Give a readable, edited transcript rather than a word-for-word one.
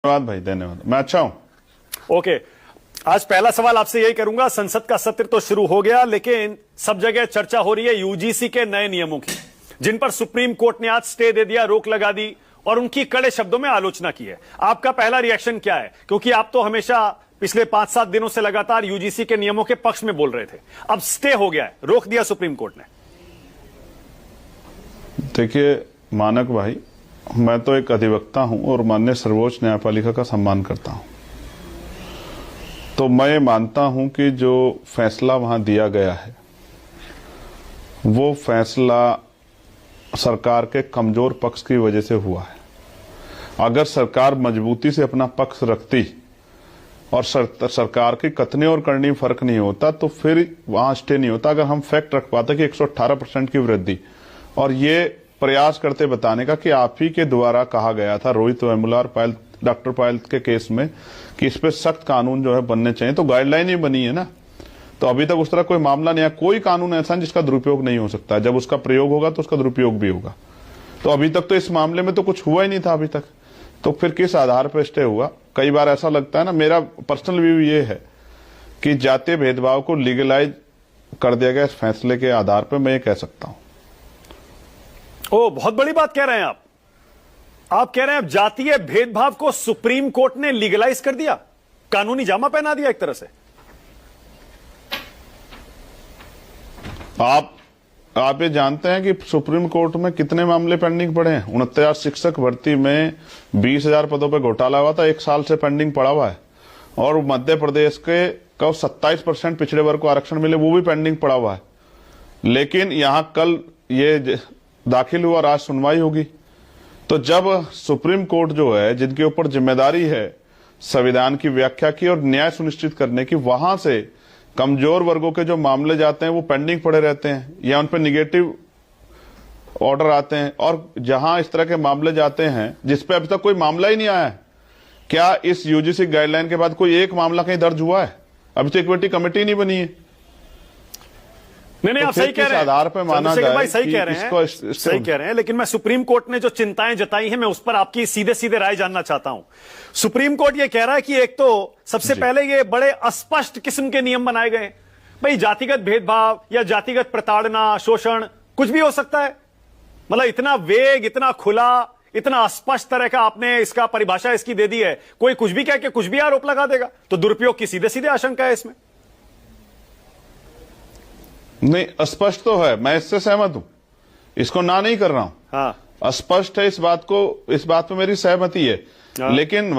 धन्यवाद भाई, धन्यवाद। मैं अच्छा हूं। ओके, आज पहला सवाल आपसे यही करूंगा। संसद का सत्र तो शुरू हो गया, लेकिन सब जगह चर्चा हो रही है यूजीसी के नए नियमों की, जिन पर सुप्रीम कोर्ट ने आज स्टे दे दिया, रोक लगा दी और उनकी कड़े शब्दों में आलोचना की है। आपका पहला रिएक्शन क्या है? क्योंकि आप तो हमेशा पिछले 5-7 दिनों से लगातार यूजीसी के नियमों के पक्ष में बोल रहे थे, अब स्टे हो गया है, रोक दिया सुप्रीम कोर्ट ने। देखिए मानक भाई, मैं तो एक अधिवक्ता हूं और माननीय सर्वोच्च न्यायपालिका का सम्मान करता हूं। तो मैं मानता हूं कि जो फैसला वहां दिया गया है वो फैसला सरकार के कमजोर पक्ष की वजह से हुआ है। अगर सरकार मजबूती से अपना पक्ष रखती और सरकार की कथनी और करनी फर्क नहीं होता तो फिर वहां स्टे नहीं होता। अगर हम फैक्ट रख पाते कि 118% की वृद्धि, और ये प्रयास करते बताने का कि आप ही के द्वारा कहा गया था रोहित वेमुला और डॉक्टर पायल के केस में कि इस पे सख्त कानून जो है बनने चाहिए, तो गाइडलाइन ही बनी है ना। तो अभी तक उस तरह कोई मामला नहीं है। कोई कानून ऐसा नहीं जिसका दुरुपयोग नहीं हो सकता। जब उसका प्रयोग होगा तो उसका दुरुपयोग भी होगा। तो अभी तक तो इस मामले में तो कुछ हुआ ही नहीं था अभी तक, तो फिर किस आधार पर स्टे हुआ? कई बार ऐसा लगता है ना, मेरा पर्सनल व्यू ये है कि जातीय भेदभाव को लीगलाइज कर दिया गया इस फैसले के आधार पर, मैं ये कह सकता हूं। ओ, बहुत बड़ी बात कह रहे हैं आप कह रहे हैं अब जातीय भेदभाव को सुप्रीम कोर्ट ने लीगलाइज कर दिया, कानूनी जामा पहना दिया एक तरह से। आप ये जानते हैं कि सुप्रीम कोर्ट में कितने मामले पेंडिंग पड़े हैं? 69 शिक्षक भर्ती में 20,000 पदों पर घोटाला हुआ था, 1 साल से पेंडिंग पड़ा हुआ है। और मध्य प्रदेश के 27% पिछड़े वर्ग को आरक्षण मिले, वो भी पेंडिंग पड़ा हुआ है। लेकिन यहां कल ये दाखिल हुआ और आज सुनवाई होगी। तो जब सुप्रीम कोर्ट जो है, जिनके ऊपर जिम्मेदारी है संविधान की व्याख्या की और न्याय सुनिश्चित करने की, वहां से कमजोर वर्गों के जो मामले जाते हैं वो पेंडिंग पड़े रहते हैं या उन पर निगेटिव ऑर्डर आते हैं। और जहां इस तरह के मामले जाते हैं जिस पे अभी तक कोई मामला ही नहीं आया है, क्या इस यूजीसी गाइडलाइन के बाद कोई एक मामला कहीं दर्ज हुआ है? अभी तो इक्विटी कमेटी नहीं बनी है। नहीं, आप सही कह रहे हैं, आधार पर माना जाए भाई सही कह रहे हैं, लेकिन मैं सुप्रीम कोर्ट ने जो चिंताएं जताई हैं, मैं उस पर आपकी सीधे सीधे राय जानना चाहता हूं। सुप्रीम कोर्ट ये कह रहा है कि एक तो सबसे पहले ये बड़े अस्पष्ट किस्म के नियम बनाए गए। भाई जातिगत भेदभाव या जातिगत प्रताड़ना, शोषण कुछ भी हो सकता है। मतलब इतना वेग, इतना खुला, इतना अस्पष्ट तरह का आपने इसका परिभाषा इसकी दे दी है, कोई कुछ भी कह के कुछ भी आरोप लगा देगा, तो दुरुपयोग की सीधे सीधे आशंका है इसमें। नहीं, स्पष्ट तो है, मैं इससे सहमत हूं, इसको ना नहीं कर रहा हूं। हाँ, स्पष्ट है, इस बात पे मेरी सहमति है। लेकिन